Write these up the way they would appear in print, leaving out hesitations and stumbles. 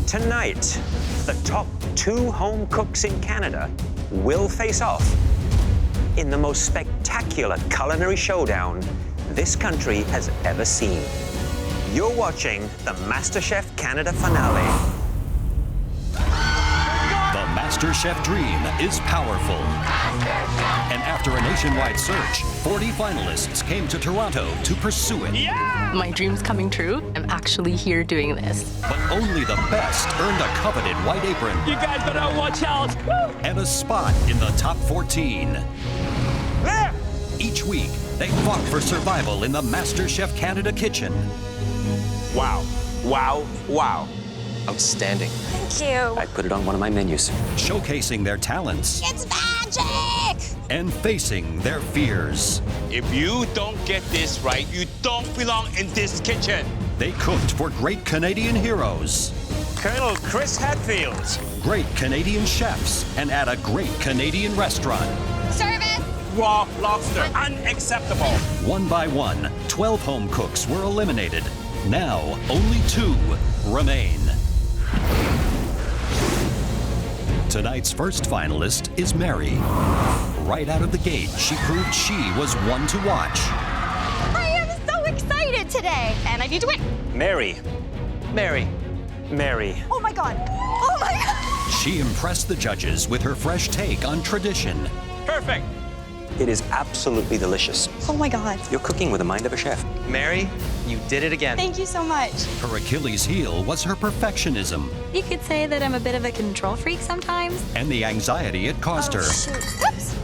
Tonight, the top 2 home cooks in Canada will face off in the most spectacular culinary showdown this country has ever seen. You're watching the MasterChef Canada finale. The MasterChef dream is powerful. And after a nationwide search, 40 finalists came to Toronto to pursue it. Yeah! My dream's coming true. I'm actually here doing this. But only the best earned a coveted white apron. You guys better watch out! And a spot in the top 14. There! Each week, they fought for survival in the MasterChef Canada kitchen. Wow, wow, wow. Outstanding. Thank you. I put it on one of my menus. Showcasing their talents. It's magic! And facing their fears. If you don't get this right, you don't belong in this kitchen. They cooked for great Canadian heroes. Colonel Chris Hadfield. Great Canadian chefs, and at a great Canadian restaurant. Service! Raw lobster. Unacceptable. One by one, 12 home cooks were eliminated. Now, only 2 remain. Tonight's first finalist is Mary. Right out of the gate, she proved she was one to watch. I am so excited today, and I need to win. Mary. Mary. Mary. Oh my God. Oh my God. She impressed the judges with her fresh take on tradition. Perfect. It is absolutely delicious. Oh my God. You're cooking with the mind of a chef. Mary, you did it again. Thank you so much. Her Achilles heel was her perfectionism You could say that I'm a bit of a control freak sometimes. and the anxiety it caused her. Shoot. Oops.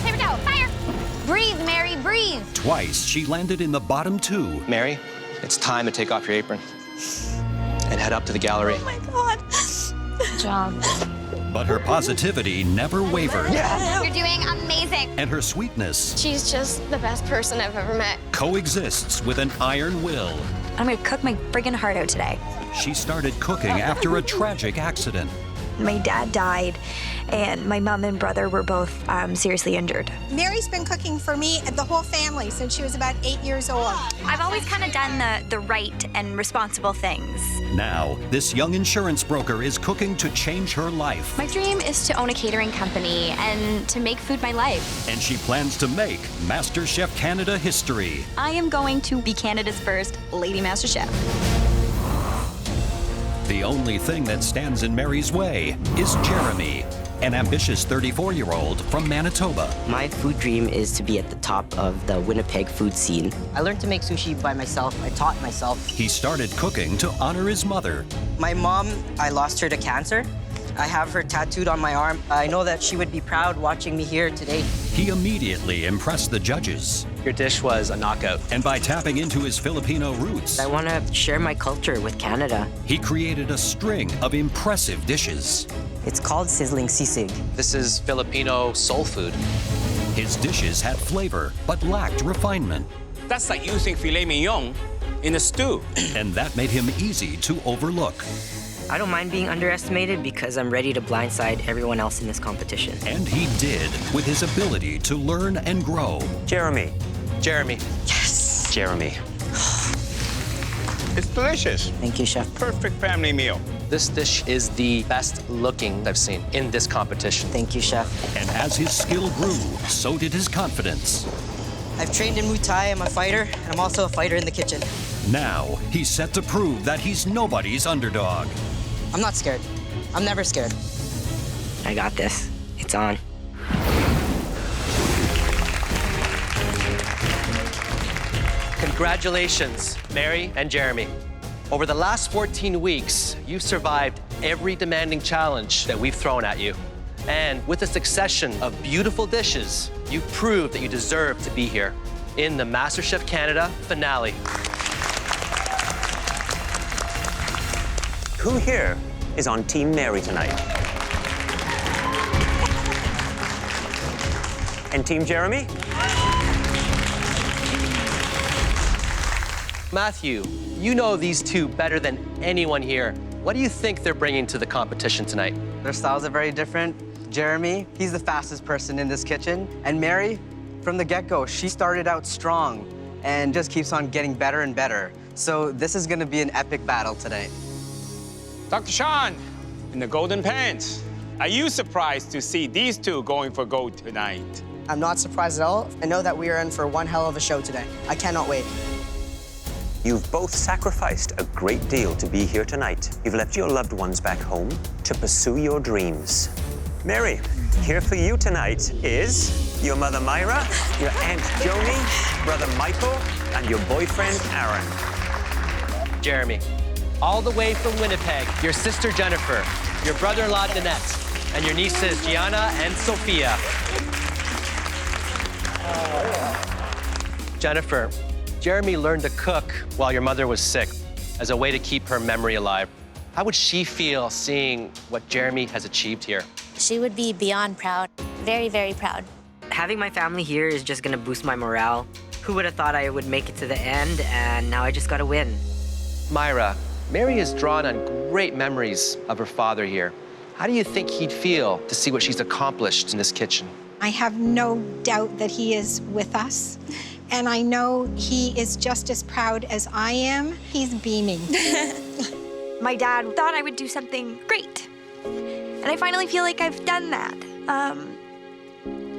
Here we go. Fire. Breathe, Mary, breathe. Twice, she landed in the bottom 2. Mary, it's time to take off your apron and head up to the gallery. Oh my God. Good job. But her positivity never wavered. You're doing amazing. And her sweetness She's just the best person I've ever met. coexists with an iron will. I'm gonna cook my friggin' heart out today. She started cooking after a tragic accident. My dad died, and my mom and brother were both seriously injured. Mary's been cooking for me and the whole family since she was about 8 years old. I've always kind of done the right and responsible things. Now, this young insurance broker is cooking to change her life. My dream is to own a catering company and to make food my life. And she plans to make MasterChef Canada history. I am going to be Canada's first Lady Master Chef. The only thing that stands in Mary's way is Jeremy, an ambitious 34-year-old from Manitoba. My food dream is to be at the top of the Winnipeg food scene. I learned to make sushi by myself. I taught myself. He started cooking to honor his mother. My mom, I lost her to cancer. I have her tattooed on my arm. I know that she would be proud watching me here today. He immediately impressed the judges. Your dish was a knockout. And by tapping into his Filipino roots, I want to share my culture with Canada. he created a string of impressive dishes. It's called sizzling sisig. This is Filipino soul food. His dishes had flavor, but lacked refinement. That's like using filet mignon in a stew. And that made him easy to overlook. I don't mind being underestimated because I'm ready to blindside everyone else in this competition. And he did, with his ability to learn and grow. Jeremy. Jeremy. Yes. Jeremy. It's delicious. Thank you, Chef. Perfect family meal. This dish is the best looking I've seen in this competition. Thank you, Chef. And as his skill grew, so did his confidence. I've trained in Muay Thai. I'm a fighter, and I'm also a fighter in the kitchen. Now, he's set to prove that he's nobody's underdog. I'm not scared. I'm never scared. I got this. It's on. Congratulations, Mary and Jeremy. Over the last 14 weeks, you've survived every demanding challenge that we've thrown at you. And with a succession of beautiful dishes, you've proved that you deserve to be here in the MasterChef Canada finale. Who here is on Team Mary tonight? And Team Jeremy? Matthew, you know these two better than anyone here. What do you think they're bringing to the competition tonight? Their styles are very different. Jeremy, he's the fastest person in this kitchen. And Mary, from the get-go, she started out strong and just keeps on getting better and better. So this is gonna be an epic battle tonight. Dr. Sean, in the golden pants, are you surprised to see these two going for gold tonight? I'm not surprised at all. I know that we are in for one hell of a show today. I cannot wait. You've both sacrificed a great deal to be here tonight. You've left your loved ones back home to pursue your dreams. Mary, here for you tonight is your mother Myra, your aunt Joni, brother Michael, and your boyfriend Aaron. Jeremy, all the way from Winnipeg, your sister Jennifer, your brother-in-law Nanette, and your nieces Gianna and Sophia. Jennifer, Jeremy learned to cook while your mother was sick as a way to keep her memory alive. How would she feel seeing what Jeremy has achieved here? She would be beyond proud. Very, very proud. Having my family here is just gonna boost my morale. Who would have thought I would make it to the end, and now I just gotta win. Myra, Mary has drawn on great memories of her father here. How do you think he'd feel to see what she's accomplished in this kitchen? I have no doubt that he is with us. And I know he is just as proud as I am. He's beaming. My dad thought I would do something great. And I finally feel like I've done that.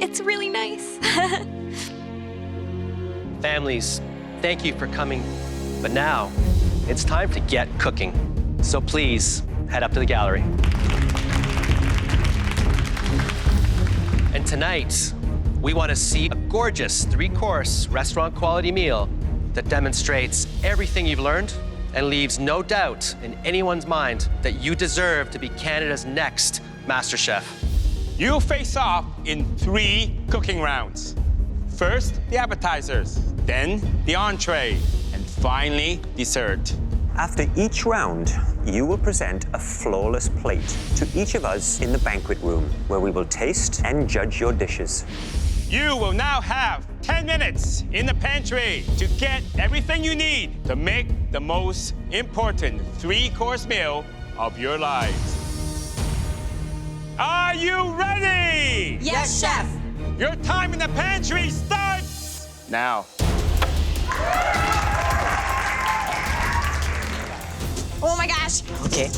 It's really nice. Families, thank you for coming. But now, it's time to get cooking. So please, head up to the gallery. And tonight, we want to see a gorgeous 3-course restaurant quality meal that demonstrates everything you've learned and leaves no doubt in anyone's mind that you deserve to be Canada's next MasterChef. You face off in 3 cooking rounds. First, the appetizers, then the entree, and finally, dessert. After each round, you will present a flawless plate to each of us in the banquet room, where we will taste and judge your dishes. You will now have 10 minutes in the pantry to get everything you need to make the most important 3-course meal of your lives. Are you ready? Yes, Chef. Your time in the pantry starts now. Oh my gosh. Okay.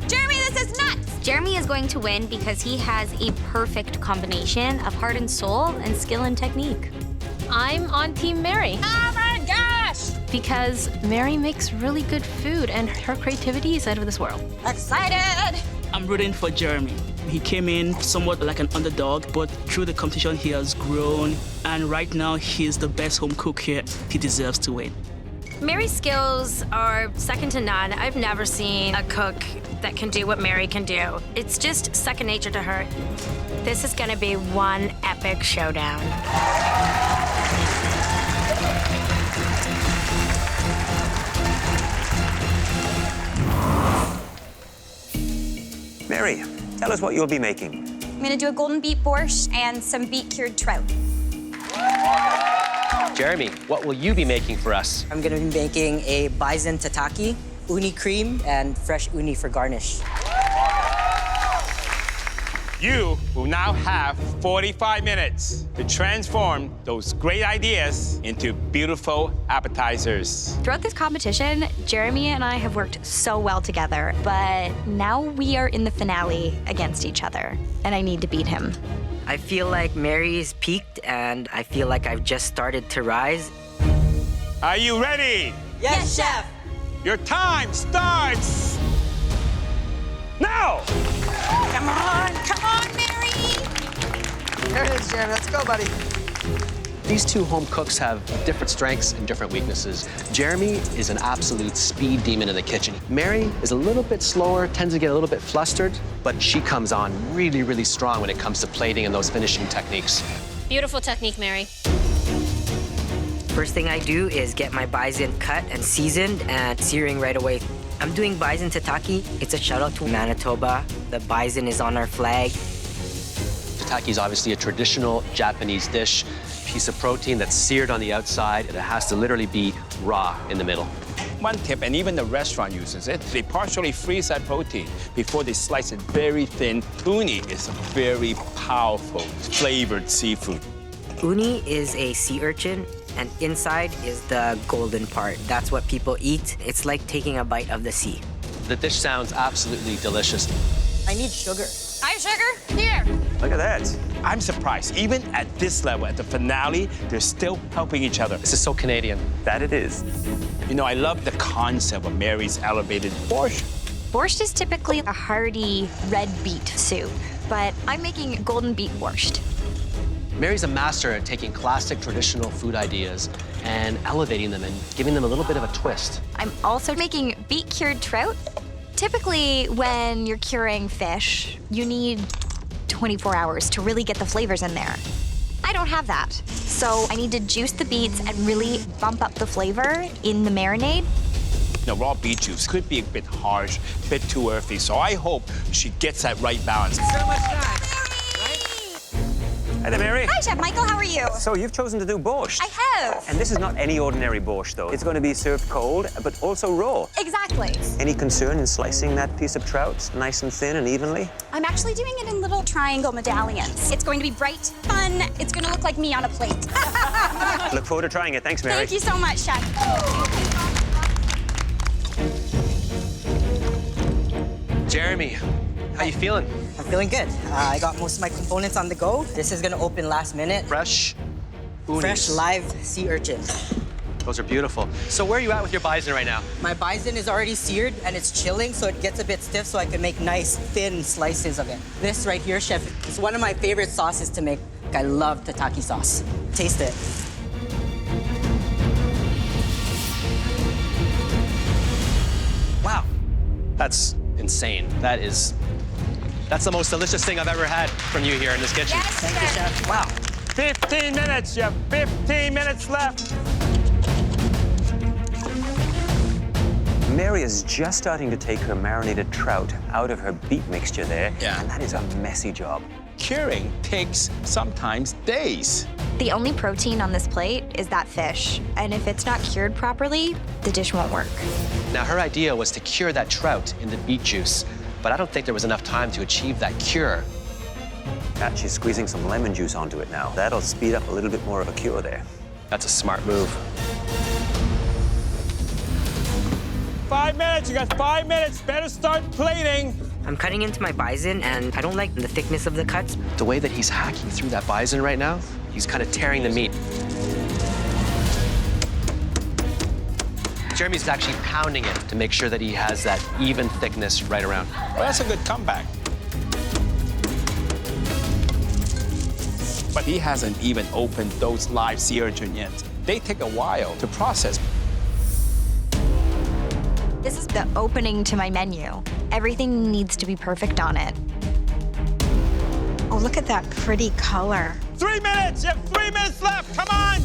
Jeremy, this is nuts. Jeremy is going to win because he has a perfect combination of heart and soul and skill and technique. I'm on Team Mary Oh my gosh. because Mary makes really good food and her creativity is out of this world. Excited. I'm rooting for Jeremy. He came in somewhat like an underdog, but through the competition, he has grown. And right now, he's the best home cook here. He deserves to win. Mary's skills are second to none. I've never seen a cook that can do what Mary can do. It's just second nature to her. This is gonna be one epic showdown. Mary, tell us what you'll be making. I'm gonna do a golden beet borscht and some beet cured trout. Jeremy, what will you be making for us? I'm gonna be making a bison tataki, uni cream, and fresh uni for garnish. You will now have 45 minutes to transform those great ideas into beautiful appetizers. Throughout this competition, Jeremy and I have worked so well together, but now we are in the finale against each other, and I need to beat him. I feel like Mary's peaked, and I feel like I've just started to rise. Are you ready? Yes, Chef! Your time starts now! Come on, Mary. There it is, Jeremy. Let's go, buddy. These two home cooks have different strengths and different weaknesses. Jeremy is an absolute speed demon in the kitchen. Mary is a little bit slower, tends to get a little bit flustered, but she comes on really, really strong when it comes to plating and those finishing techniques. Beautiful technique, Mary. First thing I do is get my bison cut and seasoned and searing right away. I'm doing bison tataki. It's a shout out to Manitoba. The bison is on our flag. Tataki is obviously a traditional Japanese dish, piece of protein that's seared on the outside, and it has to literally be raw in the middle. One tip, and even the restaurant uses it, they partially freeze that protein before they slice it very thin. Uni is a very powerful, flavored seafood. Uni is a sea urchin, and inside is the golden part. That's what people eat. It's like taking a bite of the sea. The dish sounds absolutely delicious. I need sugar. I have sugar. Here. Look at that. I'm surprised, even at this level, at the finale, they're still helping each other. This is so Canadian. That it is. You know, I love the concept of Mary's elevated borscht. Borscht is typically a hearty red beet soup, but I'm making golden beet borscht. Mary's a master at taking classic traditional food ideas and elevating them and giving them a little bit of a twist. I'm also making beet cured trout. Typically, when you're curing fish, you need 24 hours to really get the flavors in there. I don't have that. So I need to juice the beets and really bump up the flavor in the marinade. You know, raw beet juice could be a bit harsh, a bit too earthy, so I hope she gets that right balance. So much time. Hi there, Mary. Hi, Chef Michael. How are you? So you've chosen to do borscht. I have. And this is not any ordinary borscht, though. It's going to be served cold, but also raw. Exactly. Any concern in slicing that piece of trout nice and thin and evenly? I'm actually doing it in little triangle medallions. It's going to be bright, fun. It's going to look like me on a plate. Look forward to trying it. Thanks, Mary. Thank you so much, Chef. Jeremy, how you feeling? I'm feeling good. I got most of my components on the go. This is gonna open last minute. Fresh unis. Fresh live sea urchin. Those are beautiful. So where are you at with your bison right now? My bison is already seared and it's chilling, so it gets a bit stiff so I can make nice, thin slices of it. This right here, Chef, is one of my favorite sauces to make. I love tataki sauce. Taste it. Wow, that's insane. That's the most delicious thing I've ever had from you here in this kitchen. Yes, Thank you, Chef. Wow. 15 minutes, you have 15 minutes left. Mary is just starting to take her marinated trout out of her beet mixture there. Yeah. And that is a messy job. Curing takes sometimes days. The only protein on this plate is that fish, and if it's not cured properly, the dish won't work. Now, her idea was to cure that trout in the beet juice, but I don't think there was enough time to achieve that cure. And she's squeezing some lemon juice onto it now. That'll speed up a little bit more of a cure there. That's a smart move. 5 minutes, you got 5 minutes. Better start plating. I'm cutting into my bison, and I don't like the thickness of the cuts. The way that he's hacking through that bison right now, he's kind of tearing the meat. Jeremy's actually pounding it to make sure that he has that even thickness right around. Well, that's a good comeback. But he hasn't even opened those live sea urchin yet. They take a while to process. This is the opening to my menu. Everything needs to be perfect on it. Oh, look at that pretty color. 3 minutes, you have 3 minutes left, come on!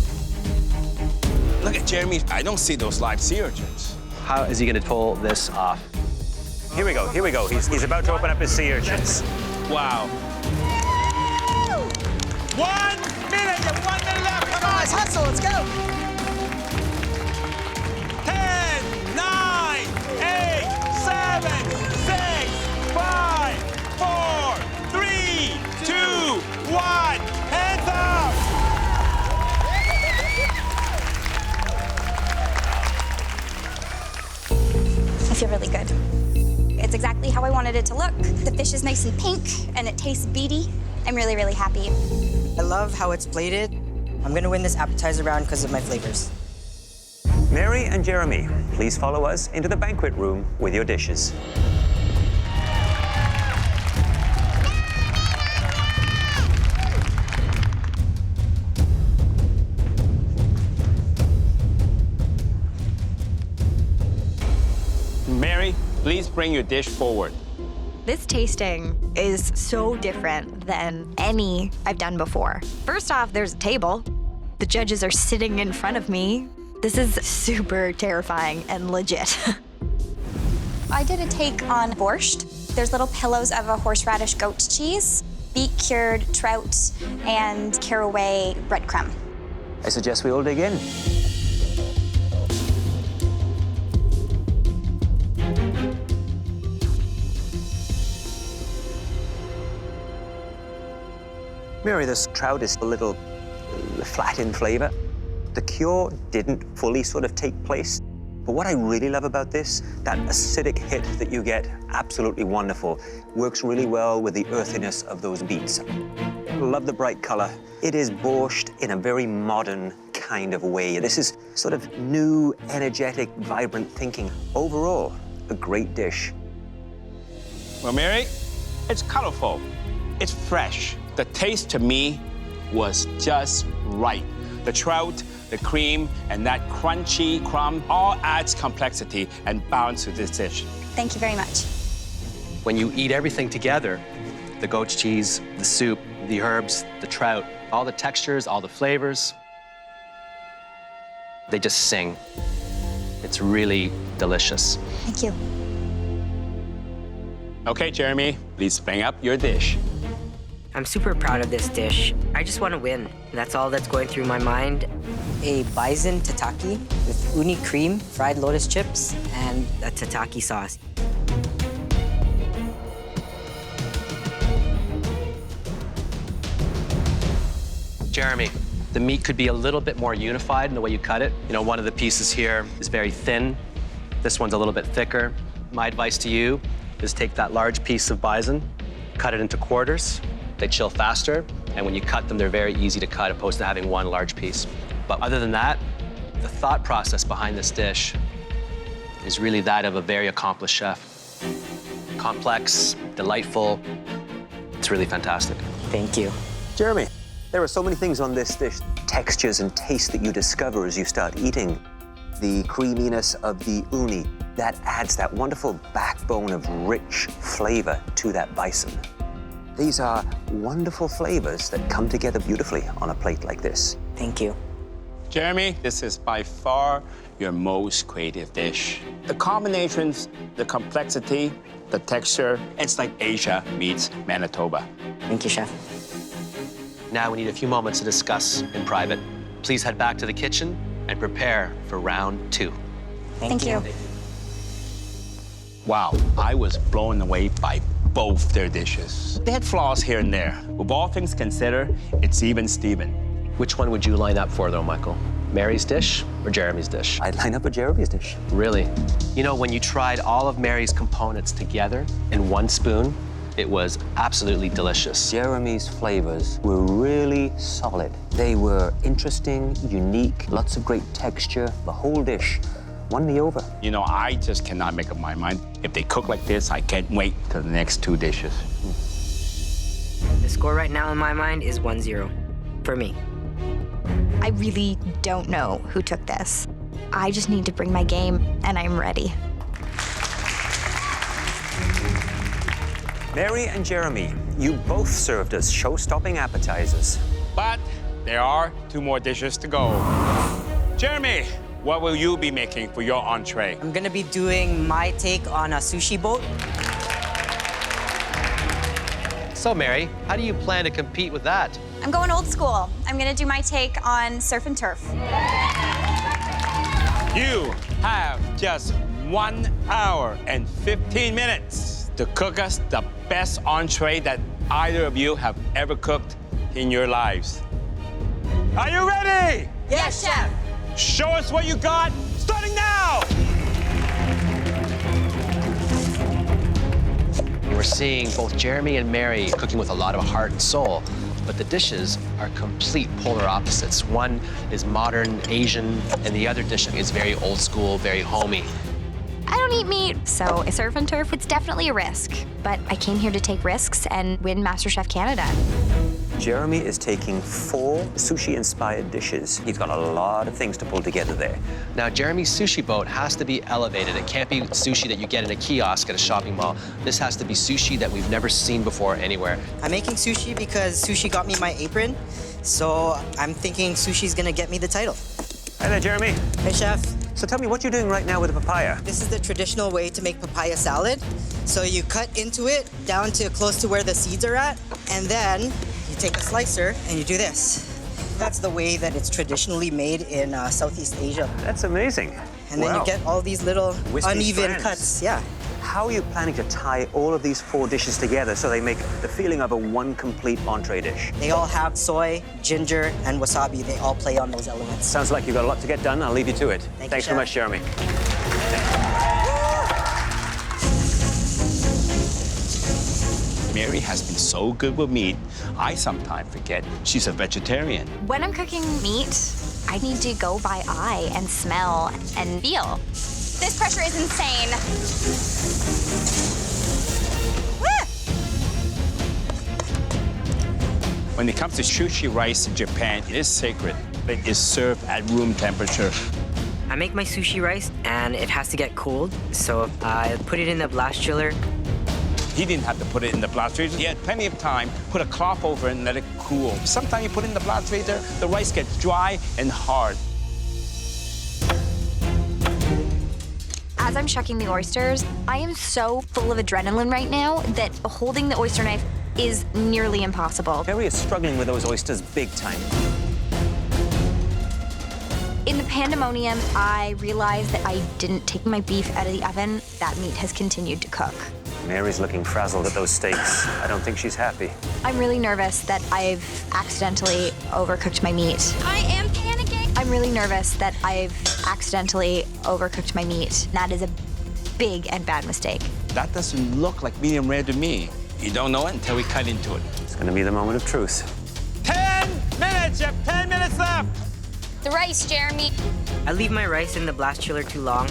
Look at Jeremy, I don't see those live sea urchins. How is he gonna pull this off? Here we go, here we go. He's about to open up his sea urchins. Wow. 1 minute, you have 1 minute left, come on! Let's hustle, let's go! 10, 9, 8, 7, 6, 5, 4, 3, 2, 1, hands up! I feel really good. It's exactly how I wanted it to look. The fish is nice and pink, and it tastes beety. I'm really, really happy. I love how it's plated. I'm gonna win this appetizer round because of my flavors. Mary and Jeremy, please follow us into the banquet room with your dishes. Mary, please bring your dish forward. This tasting is so different than any I've done before. First off, there's a table. The judges are sitting in front of me. This is super terrifying and legit. I did a take on borscht. There's little pillows of a horseradish goat cheese, beet cured trout, and caraway breadcrumb. I suggest we all dig in. Mary, this trout is a little flat in flavor. The cure didn't fully sort of take place. But what I really love about this, that acidic hit that you get, absolutely wonderful. Works really well with the earthiness of those beets. Love the bright color. It is borscht in a very modern kind of way. This is sort of new, energetic, vibrant thinking. Overall, a great dish. Well, Mary, it's colorful. It's fresh. The taste to me was just right. The trout, the cream, and that crunchy crumb all adds complexity and balance to this dish. Thank you very much. When you eat everything together, the goat cheese, the soup, the herbs, the trout, all the textures, all the flavors, they just sing. It's really delicious. Thank you. Okay, Jeremy, please bring up your dish. I'm super proud of this dish. I just want to win. That's all that's going through my mind. A bison tataki with uni cream, fried lotus chips, and a tataki sauce. Jeremy, the meat could be a little bit more unified in the way you cut it. You know, one of the pieces here is very thin. This one's a little bit thicker. My advice to you is take that large piece of bison, cut it into quarters. They chill faster, and when you cut them, they're very easy to cut opposed to having one large piece. But other than that, the thought process behind this dish is really that of a very accomplished chef. Complex, delightful. It's really fantastic. Thank you. Jeremy, there are so many things on this dish, textures and taste that you discover as you start eating. The creaminess of the uni, that adds that wonderful backbone of rich flavor to that bison. These are wonderful flavors that come together beautifully on a plate like this. Thank you. Jeremy, this is by far your most creative dish. The combinations, the complexity, the texture, it's like Asia meets Manitoba. Thank you, Chef. Now we need a few moments to discuss in private. Please head back to the kitchen and prepare for round 2. Thank you. Wow, I was blown away by both their dishes. They had flaws here and there. With all things considered, it's even Steven. Which one would you line up for, though, Michael? Mary's dish or Jeremy's dish? I'd line up a Jeremy's dish. Really? You know, when you tried all of Mary's components together in one spoon, it was absolutely delicious. Jeremy's flavors were really solid. They were interesting, unique, lots of great texture. The whole dish won me over. You know, I just cannot make up my mind. If they cook like this, I can't wait till the next 2 dishes. The score right now in my mind is 1-0 for me. I really don't know who took this. I just need to bring my game, and I'm ready. Mary and Jeremy, you both served as show-stopping appetizers. But there are 2 more dishes to go. Jeremy, what will you be making for your entree? I'm gonna be doing my take on a sushi boat. So, Mary, how do you plan to compete with that? I'm going old school. I'm gonna do my take on surf and turf. You have just 1 hour and 15 minutes to cook us the best entree that either of you have ever cooked in your lives. Are you ready? Yes, Chef. Show us what you got, starting now! We're seeing both Jeremy and Mary cooking with a lot of heart and soul, but the dishes are complete polar opposites. One is modern, Asian, and the other dish is very old school, very homey. I don't eat meat, so a surf and turf, it's definitely a risk. But I came here to take risks and win MasterChef Canada. Jeremy is taking 4 sushi-inspired dishes. He's got a lot of things to pull together there. Now, Jeremy's sushi boat has to be elevated. It can't be sushi that you get in a kiosk at a shopping mall. This has to be sushi that we've never seen before anywhere. I'm making sushi because sushi got me my apron, so I'm thinking sushi's gonna get me the title. Hi there, Jeremy. Hey, Chef. So tell me, what you're doing right now with the papaya? This is the traditional way to make papaya salad. So you cut into it down to close to where the seeds are at, and then you take a slicer and you do this. That's the way that it's traditionally made in Southeast Asia. That's amazing. And then you get all these little Wispy uneven strands. cuts. Yeah. How are you planning to tie all of these 4 dishes together so they make the feeling of a one complete entree dish? They all have soy, ginger, and wasabi. They all play on those elements. Sounds like you've got a lot to get done. I'll leave you to it. Thank you, Thanks so Chef. much, Jeremy. has been so good with meat, I sometimes forget she's a vegetarian. When I'm cooking meat, I need to go by eye and smell and feel. This pressure is insane. When it comes to sushi rice in Japan, it is sacred. It is served at room temperature. I make my sushi rice, and it has to get cooled, so I put it in the blast chiller. He didn't have to put it in the blast freezer. He had plenty of time. Put a cloth over it and let it cool. Sometimes you put it in the blast freezer, the rice gets dry and hard. As I'm shucking the oysters, I am so full of adrenaline right now that holding the oyster knife is nearly impossible. Mary is struggling with those oysters big time. In the pandemonium, I realized that I didn't take my beef out of the oven. That meat has continued to cook. Mary's looking frazzled at those steaks. I don't think she's happy. I'm really nervous that I've accidentally overcooked my meat. I am panicking. I'm really nervous that I've accidentally overcooked my meat. That is a big and bad mistake. That doesn't look like medium rare to me. You don't know it until we cut into it. It's gonna be the moment of truth. 10 minutes, you have 10 minutes left. The rice, Jeremy. I leave my rice in the blast chiller too long.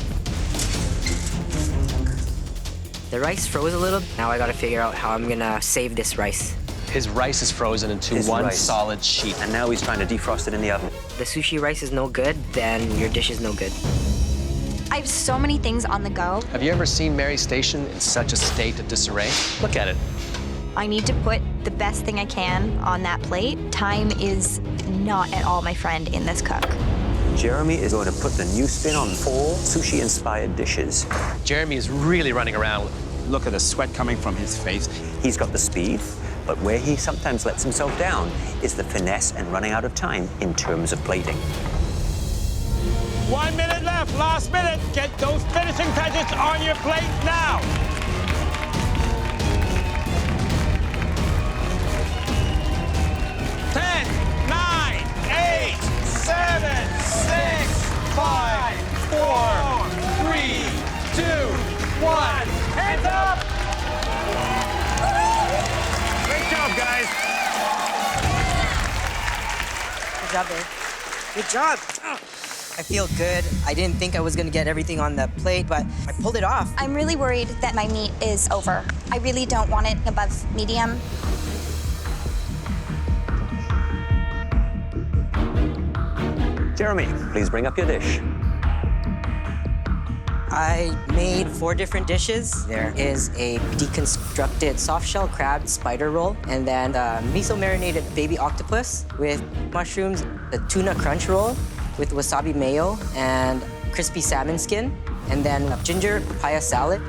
The rice froze a little. Now I gotta figure out how I'm gonna save this rice. His rice is frozen into one solid sheet. And now he's trying to defrost it in the oven. The sushi rice is no good, then your dish is no good. I have so many things on the go. Have you ever seen Mary's station in such a state of disarray? Look at it. I need to put the best thing I can on that plate. Time is not at all my friend in this cook. Jeremy is going to put the new spin on 4 sushi-inspired dishes. Jeremy is really running around. Look at the sweat coming from his face. He's got the speed, but where he sometimes lets himself down is the finesse and running out of time in terms of plating. 1 minute left, last minute. Get those finishing touches on your plate now. Ten, 9, 8, 7, 6, 5, 4, 3, 2, 1. Hands up! Great job, guys. Good job, babe. Good job. I feel good. I didn't think I was gonna get everything on the plate, but I pulled it off. I'm really worried that my meat is over. I really don't want it above medium. Jeremy, please bring up your dish. I made 4 different dishes. There is a deconstructed soft-shell crab spider roll, and then a miso-marinated baby octopus with mushrooms, a tuna crunch roll with wasabi mayo and crispy salmon skin, and then a ginger papaya salad.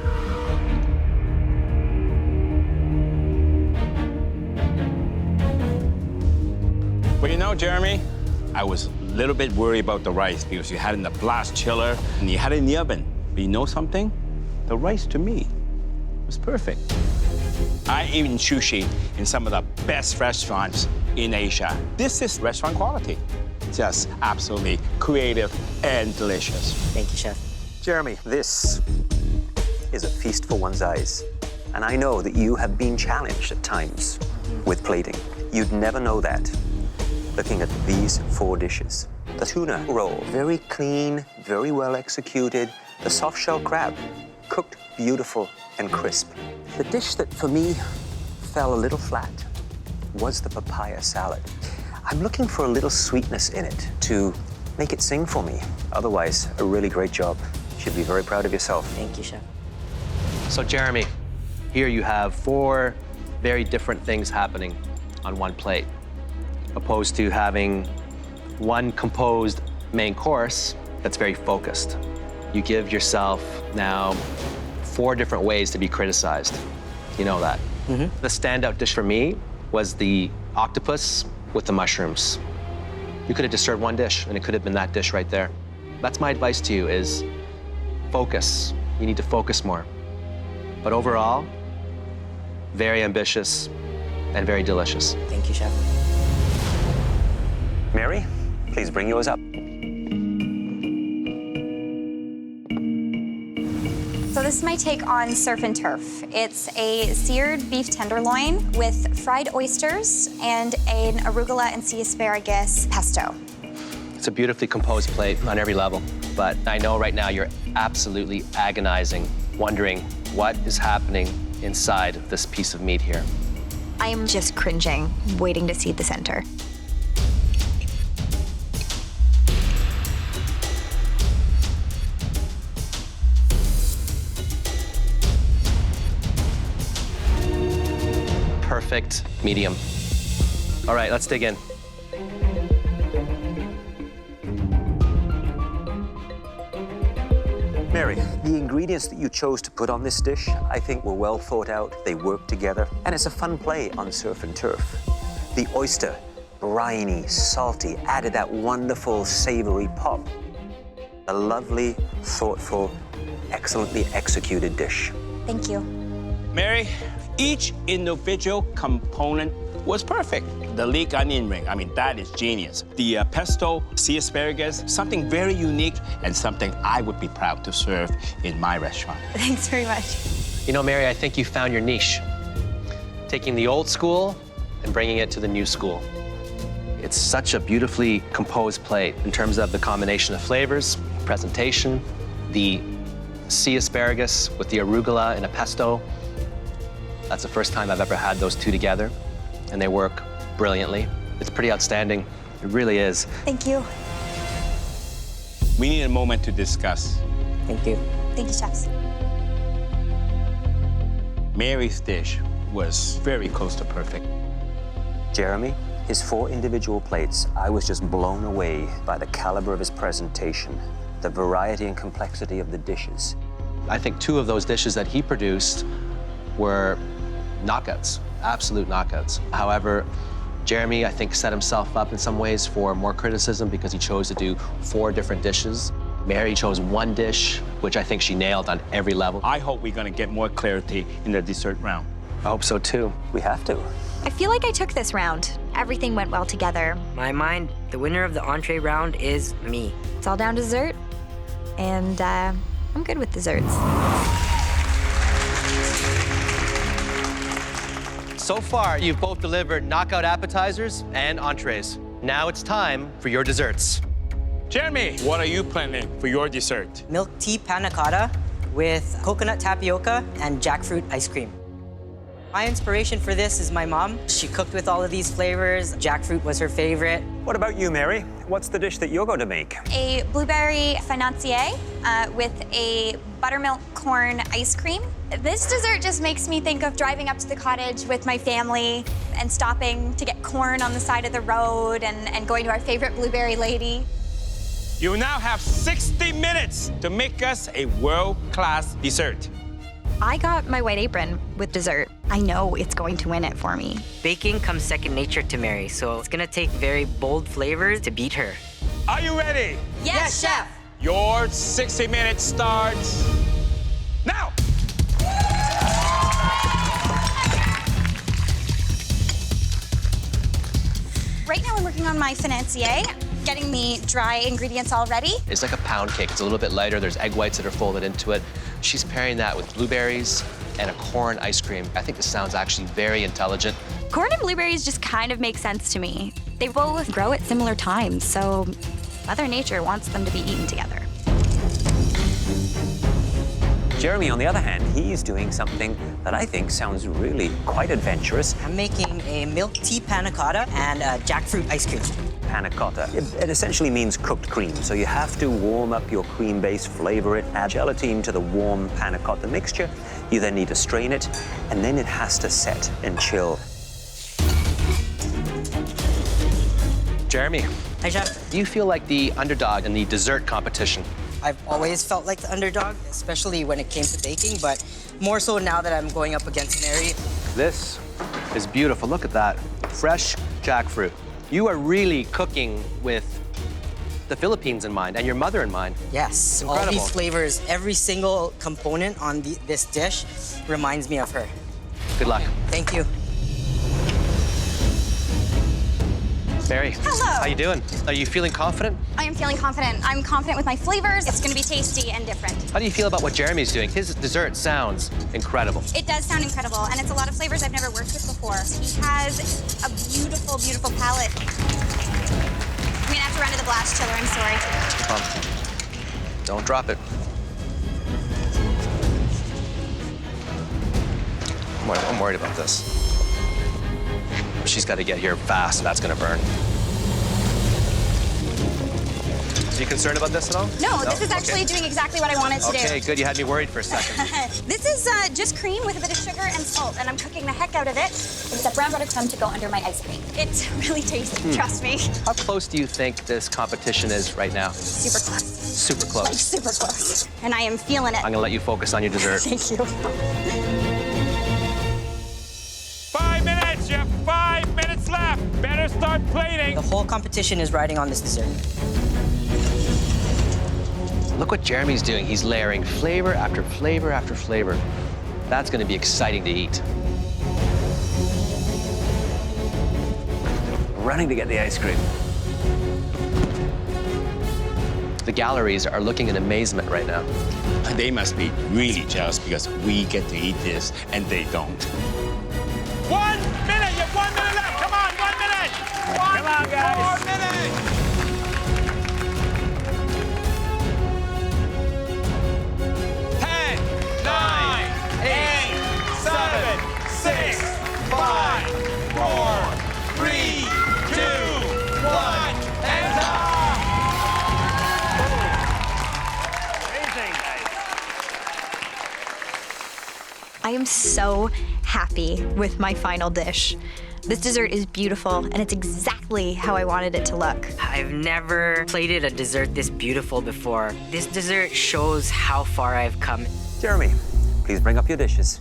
Well, you know, Jeremy, I was a little bit worried about the rice because you had it in the blast chiller and you had it in the oven. But you know something? The rice, to me, was perfect. I eat sushi in some of the best restaurants in Asia. This is restaurant quality. Just absolutely creative and delicious. Thank you, Chef. Jeremy, this is a feast for one's eyes. And I know that you have been challenged at times with plating. You'd never know that looking at these 4 dishes. The tuna roll, very clean, very well executed. The soft shell crab, cooked beautiful and crisp. The dish that for me fell a little flat was the papaya salad. I'm looking for a little sweetness in it to make it sing for me. Otherwise, a really great job. You should be very proud of yourself. Thank you, Chef. So, Jeremy, here you have 4 very different things happening on one plate, opposed to having one composed main course that's very focused. You give yourself now 4 different ways to be criticized. You know that. Mm-hmm. The standout dish for me was the octopus with the mushrooms. You could have just served one dish, and it could have been that dish right there. That's my advice to you is focus. You need to focus more. But overall, very ambitious and very delicious. Thank you, Chef. Mary, please bring yours up. So this is my take on surf and turf. It's a seared beef tenderloin with fried oysters and an arugula and sea asparagus pesto. It's a beautifully composed plate on every level, but I know right now you're absolutely agonizing, wondering what is happening inside of this piece of meat here. I am just cringing, waiting to see the center. Perfect medium. All right, let's dig in. Mary, the ingredients that you chose to put on this dish, I think were well thought out. They work together, and it's a fun play on surf and turf. The oyster, briny, salty, added that wonderful savory pop. A lovely, thoughtful, excellently executed dish. Thank you. Mary, each individual component was perfect. The leek onion ring, I mean, that is genius. The pesto, sea asparagus, something very unique and something I would be proud to serve in my restaurant. Thanks very much. You know, Mary, I think you found your niche. Taking the old school and bringing it to the new school. It's such a beautifully composed plate in terms of the combination of flavors, presentation, the sea asparagus with the arugula and a pesto. That's the first time I've ever had those two together, and they work brilliantly. It's pretty outstanding. It really is. Thank you. We need a moment to discuss. Thank you. Thank you, chefs. Mary's dish was very close to perfect. Jeremy, his 4 individual plates, I was just blown away by the caliber of his presentation, the variety and complexity of the dishes. I think 2 of those dishes that he produced were knockouts, absolute knockouts. However, Jeremy, I think, set himself up in some ways for more criticism because he chose to do 4 different dishes. Mary chose 1 dish, which I think she nailed on every level. I hope we're gonna get more clarity in the dessert round. I hope so too. We have to. I feel like I took this round. Everything went well together. My mind, the winner of the entree round is me. It's all down to dessert, and I'm good with desserts. So far, you've both delivered knockout appetizers and entrees. Now it's time for your desserts. Jeremy, what are you planning for your dessert? Milk tea panna cotta with coconut tapioca and jackfruit ice cream. My inspiration for this is my mom. She cooked with all of these flavors. Jackfruit was her favorite. What about you, Mary? What's the dish that you're going to make? A blueberry financier with a buttermilk corn ice cream. This dessert just makes me think of driving up to the cottage with my family and stopping to get corn on the side of the road and going to our favorite blueberry lady. You now have 60 minutes to make us a world-class dessert. I got my white apron with dessert. I know it's going to win it for me. Baking comes second nature to Mary, so it's gonna take very bold flavors to beat her. Are you ready? Yes, chef. Your 60 minutes starts now. Right now I'm working on my financier, getting the dry ingredients all ready. It's like a pound cake. It's a little bit lighter. There's egg whites that are folded into it. She's pairing that with blueberries and a corn ice cream. I think this sounds actually very intelligent. Corn and blueberries just kind of make sense to me. They both grow at similar times, so Mother Nature wants them to be eaten together. Jeremy, on the other hand, he's doing something that I think sounds really quite adventurous. I'm making a milk tea panna cotta and a jackfruit ice cream. Panna cotta. It essentially means cooked cream, so you have to warm up your cream base, flavor it, add gelatine to the warm panna cotta mixture. You then need to strain it, and then it has to set and chill. Jeremy, Hi, chef. do you feel like the underdog in the dessert competition? I've always felt like the underdog, especially when it came to baking, but more so now that I'm going up against Mary. This is beautiful. Look at that. Fresh jackfruit. You are really cooking with the Philippines in mind and your mother in mind. Yes, Incredible. all these flavors, every single component on this dish reminds me of her. Good luck. Thank you. Mary. Hello. How you doing? Are you feeling confident? I am feeling confident. I'm confident with my flavors. It's gonna be tasty and different. How do you feel about what Jeremy's doing? His dessert sounds incredible. It does sound incredible, and it's a lot of flavors I've never worked with before. He has a beautiful, beautiful palette. I'm gonna have to run to the blast chiller, I'm sorry. Don't drop it. I'm worried about this. She's got to get here fast. That's going to burn. Are you concerned about this at all? No, this is actually doing exactly what I wanted to do. Okay, good. You had me worried for a second. This is just cream with a bit of sugar and salt, and I'm cooking the heck out of it. It's a brown butter crumb to go under my ice cream. It's really tasty, trust me. How close do you think this competition is right now? Super close. Super close. Like, super close. And I am feeling it. I'm going to let you focus on your dessert. Thank you. 5 minutes, you have 5 minutes left. Better start plating. The whole competition is riding on this dessert. Look what Jeremy's doing. He's layering flavor after flavor after flavor. That's going to be exciting to eat. Running to get the ice cream. The galleries are looking in amazement right now. They must be really jealous because we get to eat this and they don't. 1 minute! You have 1 minute left! Come on, 1 minute! Come on, guys! 4 minutes! I am so happy with my final dish. This dessert is beautiful, and it's exactly how I wanted it to look. I've never plated a dessert this beautiful before. This dessert shows how far I've come. Jeremy, please bring up your dishes.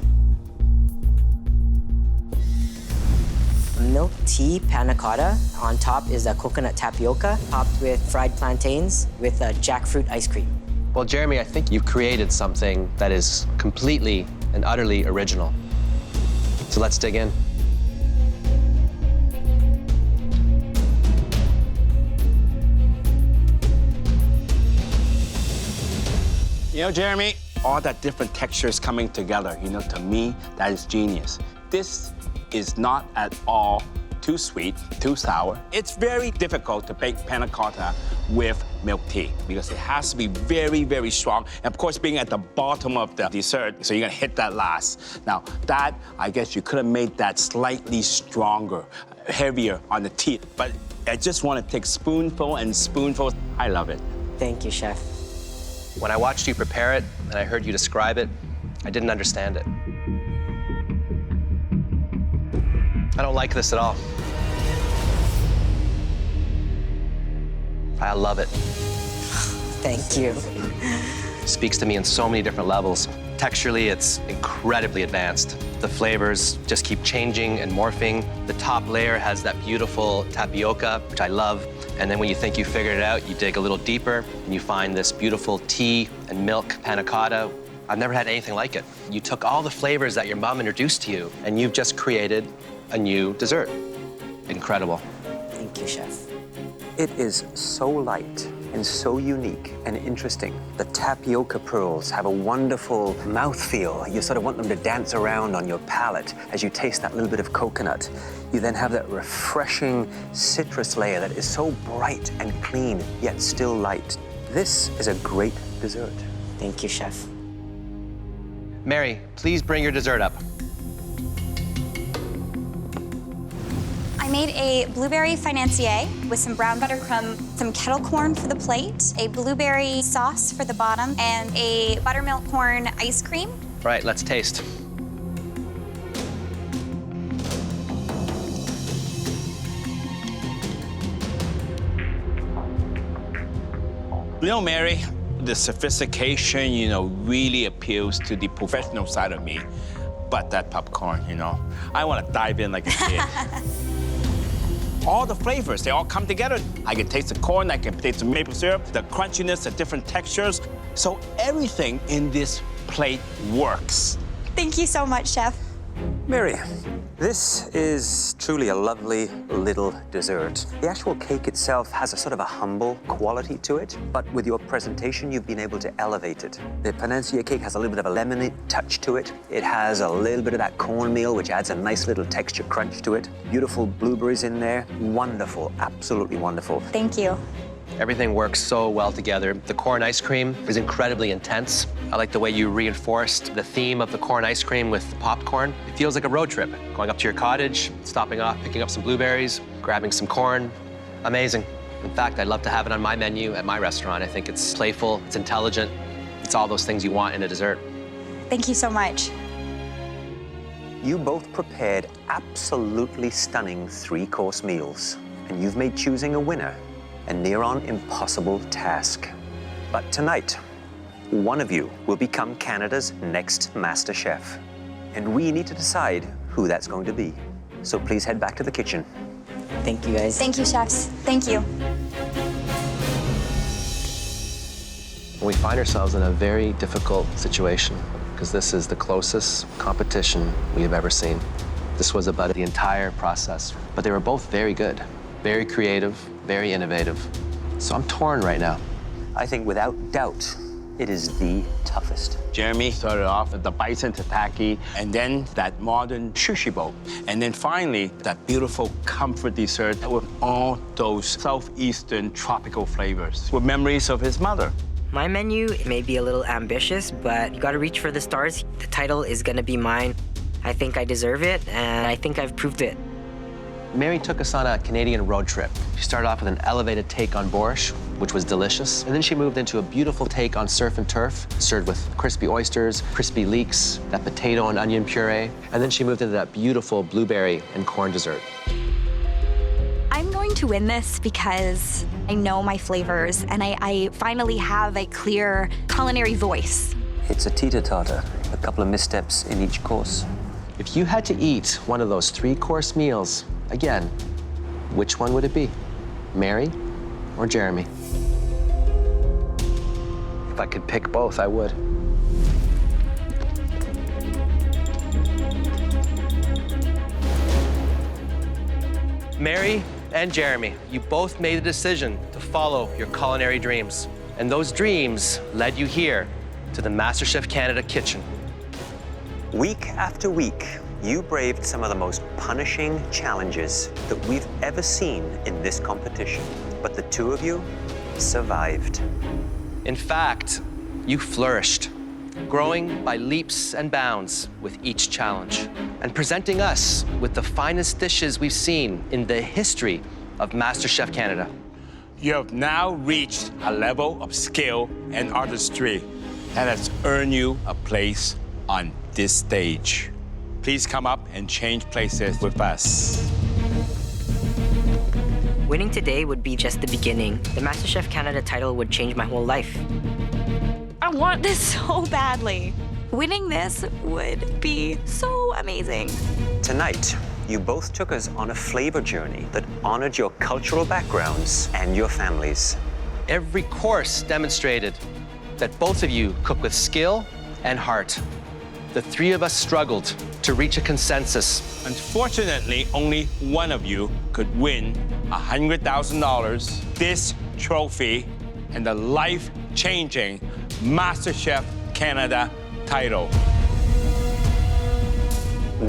Milk tea panna cotta. On top is a coconut tapioca, topped with fried plantains with a jackfruit ice cream. Well, Jeremy, I think you've created something that is completely and utterly original. So let's dig in. You know, Jeremy, all that different textures coming together, you know, to me, that is genius. This is not at all too sweet, too sour. It's very difficult to bake panna cotta with milk tea because it has to be very, very strong. And of course, being at the bottom of the dessert, so you're gonna hit that last. Now, that, I guess you could have made that slightly stronger, heavier on the teeth, but I just want to take spoonful and spoonful. I love it. Thank you, Chef. When I watched you prepare it and I heard you describe it, I didn't understand it. I don't like this at all. I love it. Thank you. Speaks to me in so many different levels. Texturally, it's incredibly advanced. The flavors just keep changing and morphing. The top layer has that beautiful tapioca, which I love. And then when you think you figured it out, you dig a little deeper and you find this beautiful tea and milk panna cotta. I've never had anything like it. You took all the flavors that your mom introduced to you and you've just created a new dessert. Incredible. Thank you, Chef. It is so light and so unique and interesting. The tapioca pearls have a wonderful mouthfeel. You sort of want them to dance around on your palate as you taste that little bit of coconut. You then have that refreshing citrus layer that is so bright and clean, yet still light. This is a great dessert. Thank you, Chef. Mary, please bring your dessert up. I made a blueberry financier with some brown butter crumb, some kettle corn for the plate, a blueberry sauce for the bottom, and a buttermilk corn ice cream. Right, let's taste. You know, Mary, the sophistication, you know, really appeals to the professional side of me. But that popcorn, you know, I want to dive in like a kid. All the flavors, they all come together. I can taste the corn, I can taste the maple syrup, the crunchiness, the different textures. So everything in this plate works. Thank you so much, Chef. Mary, this is truly a lovely little dessert. The actual cake itself has a sort of a humble quality to it, but with your presentation, you've been able to elevate it. The panancia cake has a little bit of a lemony touch to it. It has a little bit of that cornmeal, which adds a nice little texture crunch to it. Beautiful blueberries in there. Wonderful, absolutely wonderful. Thank you. Everything works so well together. The corn ice cream is incredibly intense. I like the way you reinforced the theme of the corn ice cream with popcorn. It feels like a road trip, going up to your cottage, stopping off, picking up some blueberries, grabbing some corn. Amazing. In fact, I'd love to have it on my menu at my restaurant. I think it's playful, it's intelligent, it's all those things you want in a dessert. Thank you so much. You both prepared absolutely stunning three-course meals, and you've made choosing a winner a near-on impossible task. But tonight, one of you will become Canada's next Master Chef, and we need to decide who that's going to be. So please head back to the kitchen. Thank you, guys. Thank you, chefs. Thank you. We find ourselves in a very difficult situation because this is the closest competition we have ever seen. This was about the entire process, but they were both very good, very creative, very innovative. So I'm torn right now. I think without doubt, it is the toughest. Jeremy started off with the bison tataki, and then that modern sushi bowl. And then finally, that beautiful comfort dessert with all those southeastern tropical flavors with memories of his mother. My menu may be a little ambitious, but you gotta reach for the stars. The title is gonna be mine. I think I deserve it, and I think I've proved it. Mary took us on a Canadian road trip. She started off with an elevated take on borscht, which was delicious. And then she moved into a beautiful take on surf and turf, served with crispy oysters, crispy leeks, that potato and onion puree. And then she moved into that beautiful blueberry and corn dessert. I'm going to win this because I know my flavors and I finally have a clear culinary voice. It's a teeter-totter, a couple of missteps in each course. If you had to eat one of those three-course meals, again, which one would it be? Mary or Jeremy? If I could pick both, I would. Mary and Jeremy, you both made the decision to follow your culinary dreams. And those dreams led you here to the MasterChef Canada kitchen. Week after week, you braved some of the most punishing challenges that we've ever seen in this competition. But the two of you survived. In fact, you flourished, growing by leaps and bounds with each challenge, and presenting us with the finest dishes we've seen in the history of MasterChef Canada. You have now reached a level of skill and artistry that has earned you a place on this stage. Please come up and change places with us. Winning today would be just the beginning. The MasterChef Canada title would change my whole life. I want this so badly. Winning this would be so amazing. Tonight, you both took us on a flavor journey that honored your cultural backgrounds and your families. Every course demonstrated that both of you cook with skill and heart. The three of us struggled to reach a consensus. Unfortunately, only one of you could win $100,000, this trophy, and the life-changing MasterChef Canada title.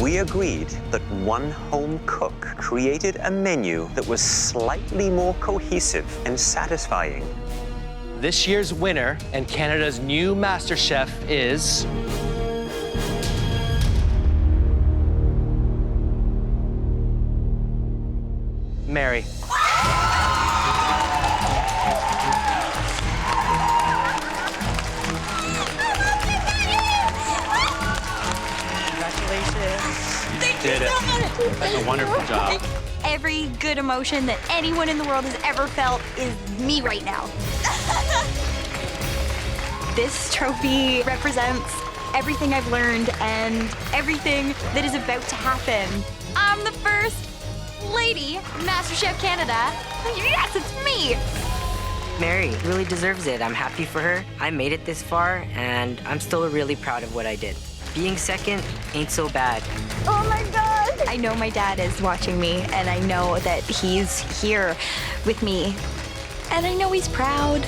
We agreed that one home cook created a menu that was slightly more cohesive and satisfying. This year's winner and Canada's new MasterChef is... Mary. Thank Did it. That's a wonderful job. Every good emotion that anyone in the world has ever felt is me right now. This trophy represents everything I've learned and everything that is about to happen. I'm the first lady MasterChef Canada. Yes, it's me. Mary really deserves it. I'm happy for her. I made it this far, and I'm still really proud of what I did. being second ain't so bad. Oh my God! I know my dad is watching me, and I know that he's here with me. And I know he's proud.